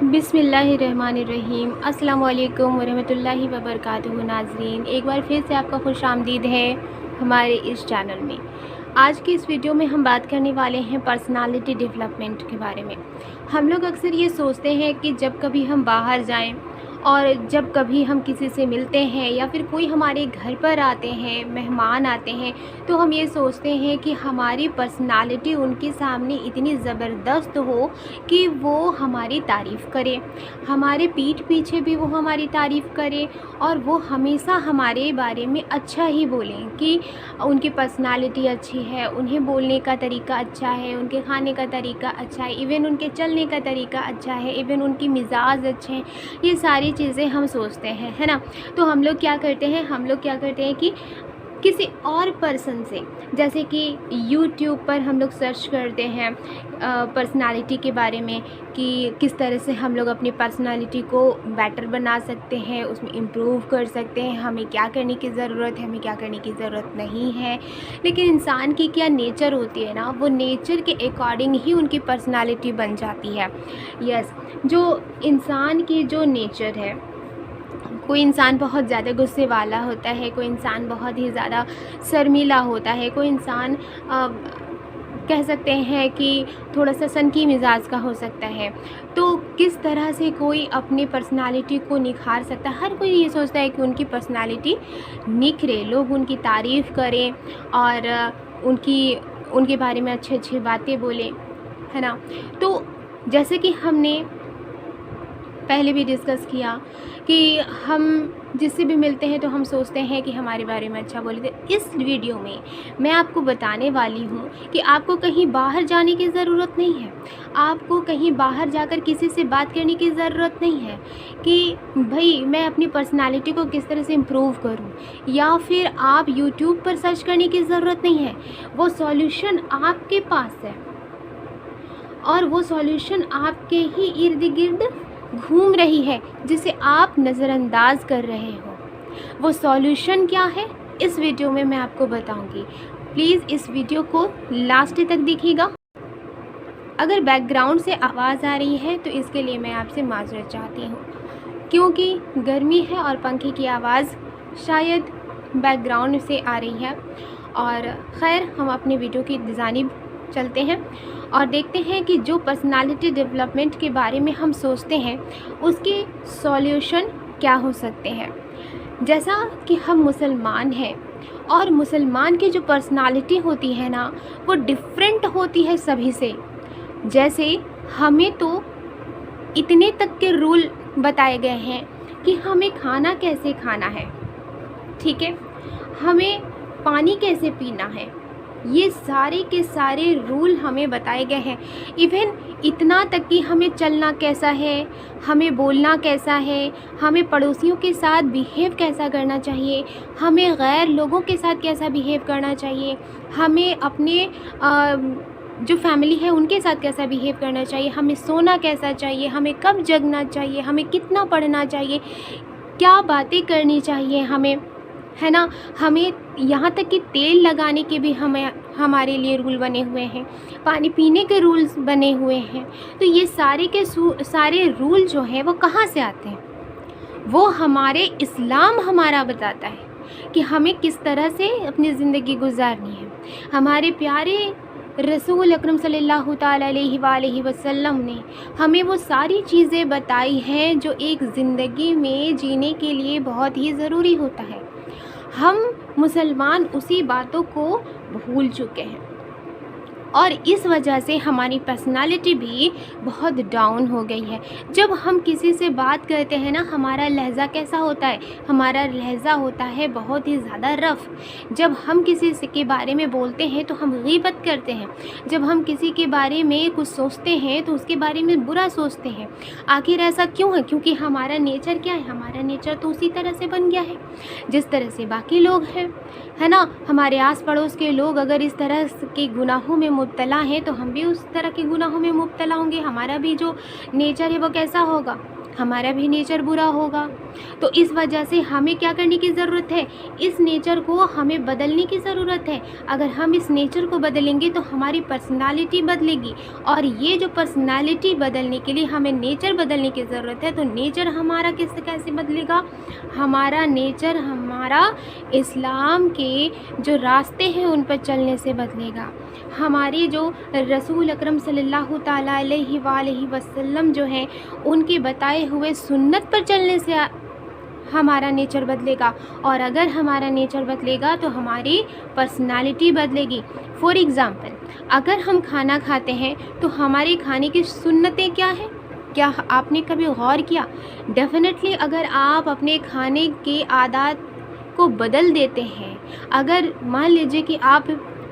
बिस्मिल्लाहिर्रहमानिर्रहीम। अस्सलाम वालेकुम वरहमतुल्लाहि वबरकातुहू। नाज़रीन, एक बार फिर से आपका खुश आमदीद है हमारे इस चैनल में। आज की इस वीडियो में हम बात करने वाले हैं पर्सनालिटी डेवलपमेंट के बारे में। हम लोग अक्सर ये सोचते हैं कि जब कभी हम बाहर जाएं और जब कभी हम किसी से मिलते हैं या फिर कोई हमारे घर पर आते हैं, मेहमान आते हैं, तो हम ये सोचते हैं कि हमारी पर्सनालिटी उनके सामने इतनी ज़बरदस्त हो कि वो हमारी तारीफ़ करे, हमारे पीठ पीछे भी वो हमारी तारीफ़ करे और वो हमेशा हमारे बारे में अच्छा ही बोलें कि उनकी पर्सनालिटी अच्छी है, उन्हें बोलने का तरीका अच्छा है, उनके खाने का तरीका अच्छा है, इवन उनके चलने का तरीका अच्छा है, इवन उनकी मिजाज अच्छे हैं। ये सारी चीज़ें हम सोचते हैं, है ना। तो हम लोग क्या करते हैं कि किसी और पर्सन से, जैसे कि यूट्यूब पर हम लोग सर्च करते हैं पर्सनालिटी के बारे में कि किस तरह से हम लोग अपनी पर्सनालिटी को बेटर बना सकते हैं, उसमें इम्प्रूव कर सकते हैं, हमें क्या करने की ज़रूरत है, हमें क्या करने की ज़रूरत नहीं है। लेकिन इंसान की क्या नेचर होती है ना, वो नेचर के अकॉर्डिंग ही उनकी पर्सनालिटी बन जाती है। यस, जो इंसान की जो नेचर है, कोई इंसान बहुत ज़्यादा गुस्से वाला होता है, कोई इंसान बहुत ही ज़्यादा शर्मीला होता है, कोई इंसान कह सकते हैं कि थोड़ा सा सनकी मिजाज का हो सकता है। तो किस तरह से कोई अपनी पर्सनालिटी को निखार सकता है? हर कोई ये सोचता है कि उनकी पर्सनालिटी निखरे, लोग उनकी तारीफ़ करें और उनके बारे में अच्छी अच्छी बातें बोलें, है ना। तो जैसे कि हमने पहले भी डिस्कस किया कि हम जिससे भी मिलते हैं तो हम सोचते हैं कि हमारे बारे में अच्छा बोले। तो इस वीडियो में मैं आपको बताने वाली हूँ कि आपको कहीं बाहर जाने की ज़रूरत नहीं है, आपको कहीं बाहर जाकर किसी से बात करने की ज़रूरत नहीं है कि भाई मैं अपनी पर्सनालिटी को किस तरह से इम्प्रूव करूँ, या फिर आप यूट्यूब पर सर्च करने की ज़रूरत नहीं है। वो सॉल्यूशन आपके पास है और वो सॉल्यूशन आपके ही इर्द गिर्द घूम रही है, जिसे आप नज़रअंदाज कर रहे हो। वो सॉल्यूशन क्या है, इस वीडियो में मैं आपको बताऊंगी। प्लीज़ इस वीडियो को लास्ट तक देखिएगा। अगर बैकग्राउंड से आवाज़ आ रही है तो इसके लिए मैं आपसे माज़रत चाहती हूँ, क्योंकि गर्मी है और पंखे की आवाज़ शायद बैकग्राउंड से आ रही है। और ख़ैर, हम अपने वीडियो की जानिब चलते हैं और देखते हैं कि जो पर्सनालिटी डेवलपमेंट के बारे में हम सोचते हैं उसके सॉल्यूशन क्या हो सकते हैं। जैसा कि हम मुसलमान हैं और मुसलमान की जो पर्सनालिटी होती है ना, वो डिफरेंट होती है सभी से। जैसे हमें तो इतने तक के रूल बताए गए हैं कि हमें खाना कैसे खाना है, ठीक है, हमें पानी कैसे पीना है, ये सारे के सारे रूल हमें बताए गए हैं। इवन इतना तक कि हमें चलना कैसा है, हमें बोलना कैसा है, हमें पड़ोसियों के साथ बिहेव कैसा करना चाहिए, हमें गैर लोगों के साथ कैसा बिहेव करना चाहिए, हमें अपने जो फैमिली है उनके साथ कैसा बिहेव करना चाहिए, हमें सोना कैसा चाहिए, हमें कब जगना चाहिए, हमें कितना पढ़ना चाहिए, क्या बातें करनी चाहिए हमें, है ना। हमें यहाँ तक कि तेल लगाने के भी हमारे लिए रूल बने हुए हैं, पानी पीने के रूल्स बने हुए हैं। तो ये सारे के सारे रूल जो हैं वो कहाँ से आते हैं? वो हमारे इस्लाम हमारा बताता है कि हमें किस तरह से अपनी ज़िंदगी गुजारनी है। हमारे प्यारे रसूल अकरम सल्लल्लाहु ताला अलैहि वसल्लम ने हमें वो सारी चीज़ें बताई हैं जो एक ज़िंदगी में जीने के लिए बहुत ही ज़रूरी होता है। हम मुसलमान उसी बातों को भूल चुके हैं और इस वजह से हमारी पर्सनालिटी भी बहुत डाउन हो गई है। जब हम किसी से बात करते हैं ना, हमारा लहज़ा कैसा होता है? हमारा लहज़ा होता है बहुत ही ज़्यादा रफ़। जब हम किसी से के बारे में बोलते हैं तो हम गीबत करते हैं, जब हम किसी के बारे में कुछ सोचते हैं तो उसके बारे में बुरा सोचते हैं। आखिर ऐसा क्यों है? क्योंकि हमारा नेचर क्या है? हमारा नेचर तो उसी तरह से बन गया है जिस तरह से बाकी लोग हैं, है ना। हमारे आस पड़ोस के लोग अगर इस तरह के गुनाहों में मुब्तला हैं तो हम भी उस तरह के गुनाहों में मुब्तला होंगे। हमारा भी जो नेचर है वो कैसा होगा? हमारा भी नेचर बुरा होगा। तो इस वजह से हमें क्या करने की ज़रूरत है, इस नेचर को हमें बदलने की ज़रूरत है। अगर हम इस नेचर को बदलेंगे तो हमारी पर्सनालिटी बदलेगी, और ये जो पर्सनालिटी बदलने के लिए हमें नेचर बदलने की ज़रूरत है। तो नेचर हमारा कैसे बदलेगा, हमारा नेचर हमारा इस्लाम के जो रास्ते हैं उन पर चलने से बदलेगा। हमारी जो रसूल अकरम सल्लल्लाहु ताला अलैहि वसल्लम जो हैं उनके बताए हुए सुन्नत पर चलने से हमारा नेचर बदलेगा। और अगर हमारा नेचर बदलेगा तो हमारी पर्सनालिटी बदलेगी। फॉर एग्ज़ाम्पल, अगर हम खाना खाते हैं तो हमारे खाने की सुन्नतें क्या हैं, क्या आपने कभी गौर किया? डेफिनेटली अगर आप अपने खाने के आदत को बदल देते हैं, अगर मान लीजिए कि आप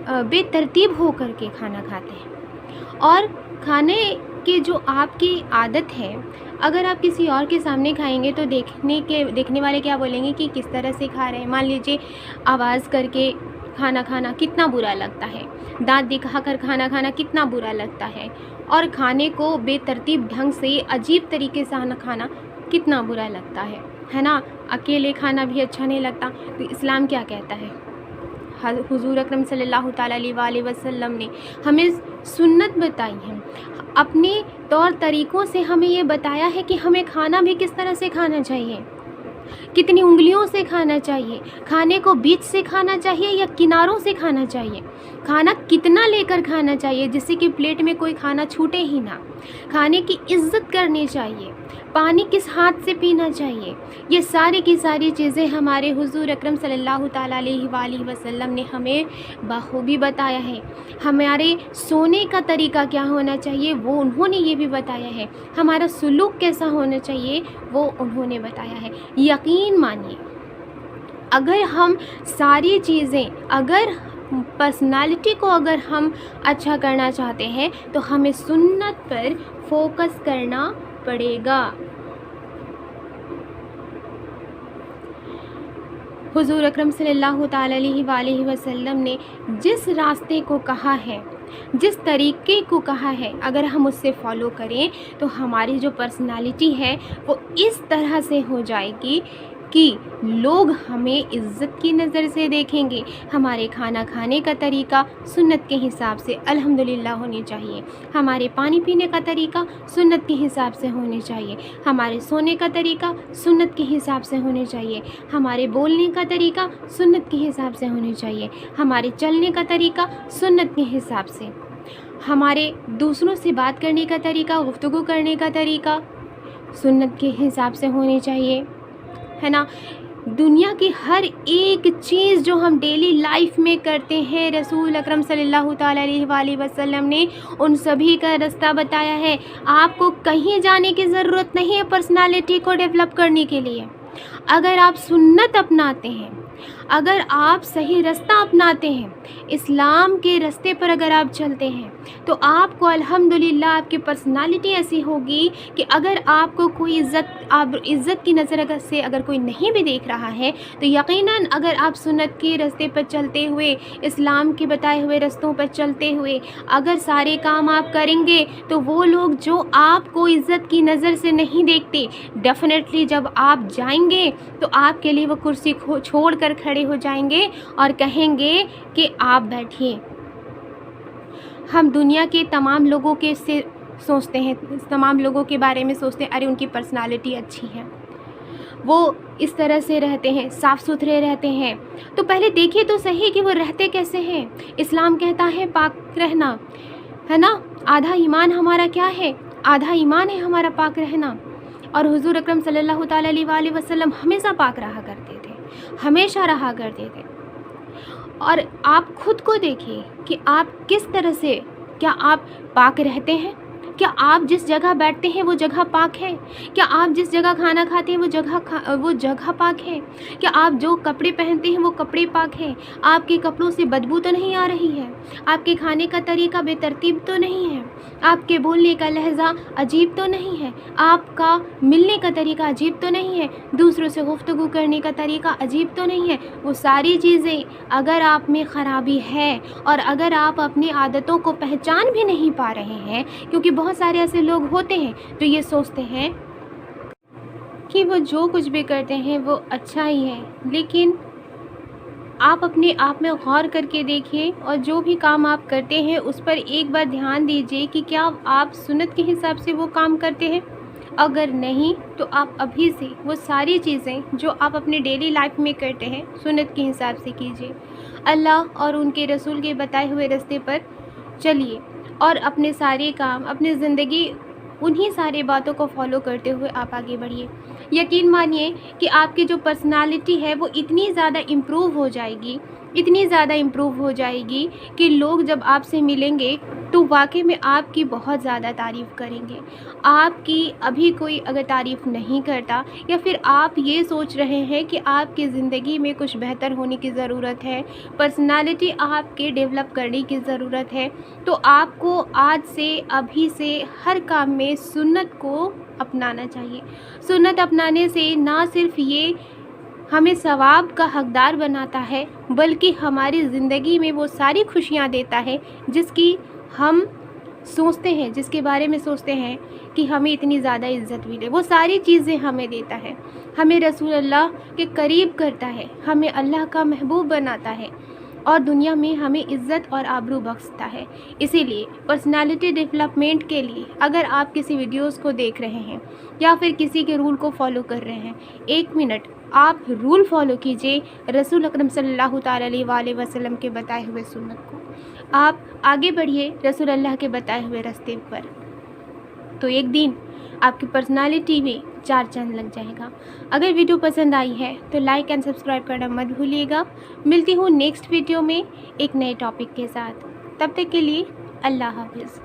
बेतरतीब हो कर के खाना खाते हैं और खाने की जो आपकी आदत है, अगर आप किसी और के सामने खाएंगे तो देखने वाले क्या बोलेंगे कि किस तरह से खा रहे हैं। मान लीजिए आवाज़ करके खाना खाना कितना बुरा लगता है, दांत दिखा कर खाना खाना कितना बुरा लगता है, और खाने को बेतरतीब ढंग से अजीब तरीके से खाना कितना बुरा लगता है ना। अकेले खाना भी अच्छा नहीं लगता। तो इस्लाम क्या कहता है, हुज़ूर अकरम सल्लल्लाहु ताला अलैहि वसल्लम ने हमें सुन्नत बताई है, अपने तौर तरीक़ों से हमें ये बताया है कि हमें खाना भी किस तरह से खाना चाहिए, कितनी उंगलियों से खाना चाहिए, खाने को बीच से खाना चाहिए या किनारों से खाना चाहिए, खाना कितना लेकर खाना चाहिए जिससे कि प्लेट में कोई खाना छूटे ही ना, खाने की इज्जत करनी चाहिए, पानी किस हाथ से पीना चाहिए। ये सारी की सारी चीज़ें हमारे हुज़ूर अकरम सल्लल्लाहु ताला अलैहि वसल्लम ने हमें बखूबी बताया है। हमारे सोने का तरीका क्या होना चाहिए वो उन्होंने ये भी बताया है। हमारा सुलूक कैसा होना चाहिए वो उन्होंने बताया है। यकीन मानिए, अगर हम सारी चीज़ें, अगर पर्सनालिटी को अगर हम अच्छा करना चाहते हैं तो हमें सुन्नत पर फोकस करना पड़ेगा। हुज़ूर अकरम सल्लल्लाहु ताला अलैहि वसल्लम ने जिस रास्ते को कहा है, जिस तरीके को कहा है, अगर हम उससे फॉलो करें तो हमारी जो पर्सनालिटी है वो इस तरह से हो जाएगी कि लोग हमें इज़्ज़त की नज़र से देखेंगे। हमारे खाना खाने का तरीका सुन्नत के हिसाब से अल्हम्दुलिल्लाह होनी चाहिए, हमारे पानी पीने का तरीका सुन्नत के हिसाब से होने चाहिए, हमारे सोने का तरीका सुन्नत के हिसाब से होने चाहिए, हमारे बोलने का तरीका सुन्नत के हिसाब से होने चाहिए, हमारे चलने का तरीका सुन्नत के हिसाब से, हमारे दूसरों से बात करने का तरीका, गुफ्तगू करने का तरीका सुन्नत के हिसाब से होनी चाहिए, है ना। दुनिया की हर एक चीज़ जो हम डेली लाइफ में करते हैं, रसूल अकरम सल्लल्लाहु ताला अलैहि वसल्लम ने उन सभी का रास्ता बताया है। आपको कहीं जाने की ज़रूरत नहीं है पर्सनालिटी को डेवलप करने के लिए। अगर आप सुन्नत अपनाते हैं, अगर आप सही रास्ता अपनाते हैं, इस्लाम के रास्ते पर अगर आप चलते हैं तो आपको अल्हम्दुलिल्लाह आपकी पर्सनालिटी ऐसी होगी कि अगर आपको कोई इज़्ज़त की नज़र से अगर कोई नहीं भी देख रहा है तो यकीनन अगर आप सुन्नत के रास्ते पर चलते हुए, इस्लाम के बताए हुए रास्तों पर चलते हुए अगर सारे काम आप करेंगे तो वो लोग जो आपको इज़्ज़त की नज़र से नहीं देखते, डेफिनेटली जब आप जाएंगे तो आपके लिए वो कुर्सी छोड़ कर खड़े हो जाएंगे और कहेंगे कि आप बैठिए। हम दुनिया के तमाम लोगों के से सोचते हैं, तमाम लोगों के बारे में सोचते हैं, अरे उनकी पर्सनालिटी अच्छी है, वो इस तरह से रहते हैं, साफ़ सुथरे रहते हैं। तो पहले देखिए तो सही कि वो रहते कैसे हैं। इस्लाम कहता है पाक रहना, है ना। आधा ईमान हमारा क्या है, आधा ईमान है हमारा पाक रहना। और हुज़ूर अकरम सल्लल्लाहु ताला अलैहि वसल्लम हमेशा पाक रहा करते थे, हमेशा रहा करते थे। और आप खुद को देखिए कि आप किस तरह से, क्या आप पाक रहते हैं? क्या आप जिस जगह बैठते हैं वो जगह पाक है? क्या आप जिस जगह खाना खाते हैं वो जगह पाक है? क्या आप जो कपड़े पहनते हैं वो कपड़े पाक हैं? आपके कपड़ों से बदबू तो नहीं आ रही है? आपके खाने का तरीका बेतरतीब तो नहीं है? आपके बोलने का लहजा अजीब तो नहीं है? आपका मिलने का तरीका अजीब तो नहीं है? दूसरों से गुफ्तगू करने का तरीका अजीब तो नहीं है? वो सारी चीज़ें अगर आप में ख़राबी है और अगर आप अपनी आदतों को पहचान भी नहीं पा रहे हैं, क्योंकि बहुत सारे ऐसे लोग होते हैं जो ये सोचते हैं कि वो जो कुछ भी करते हैं वो अच्छा ही है, लेकिन आप अपने आप में गौर करके देखिए और जो भी काम आप करते हैं उस पर एक बार ध्यान दीजिए कि क्या आप सुन्नत के हिसाब से वो काम करते हैं। अगर नहीं तो आप अभी से वो सारी चीज़ें जो आप अपने डेली लाइफ में करते हैं सुन्नत के हिसाब से कीजिए। अल्लाह और उनके रसूल के बताए हुए रास्ते पर चलिए और अपने सारे काम, अपनी ज़िंदगी उन्हीं सारी बातों को फॉलो करते हुए आप आगे बढ़िए। यकीन मानिए कि आपकी जो पर्सनालिटी है वो इतनी ज़्यादा इम्प्रूव हो जाएगी, इतनी ज़्यादा इम्प्रूव हो जाएगी कि लोग जब आपसे मिलेंगे तो वाकई में आपकी बहुत ज़्यादा तारीफ़ करेंगे। आपकी अभी कोई अगर तारीफ़ नहीं करता या फिर आप ये सोच रहे हैं कि आपकी ज़िंदगी में कुछ बेहतर होने की ज़रूरत है, पर्सनालिटी आपके डेवलप करने की ज़रूरत है, तो आपको आज से, अभी से हर काम में सुन्नत को अपनाना चाहिए। सुन्नत अपनाने से ना सिर्फ़ ये हमें सवाब का हकदार बनाता है, बल्कि हमारी ज़िंदगी में वो सारी खुशियाँ देता है जिसकी हम सोचते हैं, जिसके बारे में सोचते हैं कि हमें इतनी ज़्यादा इज़्ज़त मिले। वो सारी चीज़ें हमें देता है, हमें रसूल अल्लाह के करीब करता है, हमें अल्लाह का महबूब बनाता है और दुनिया में हमें इज़्ज़त और आबरू बख्शता है। इसीलिए पर्सनालिटी डेवलपमेंट के लिए अगर आप किसी वीडियोस को देख रहे हैं या फिर किसी के रूल को फॉलो कर रहे हैं, 1 मिनट आप रूल फॉलो कीजिए रसूल अकरम सल्लल्लाहु ताला अलैहि वसल्लम के बताए हुए सुन्नत को। आप आगे बढ़िए रसूल अल्लाह के बताए हुए रास्ते पर, तो एक दिन आपकी पर्सनालिटी में 4 चांद लग जाएगा। अगर वीडियो पसंद आई है तो लाइक एंड सब्सक्राइब करना मत भूलिएगा। मिलती हूँ नेक्स्ट वीडियो में एक नए टॉपिक के साथ। तब तक के लिए अल्लाह हाफिज़।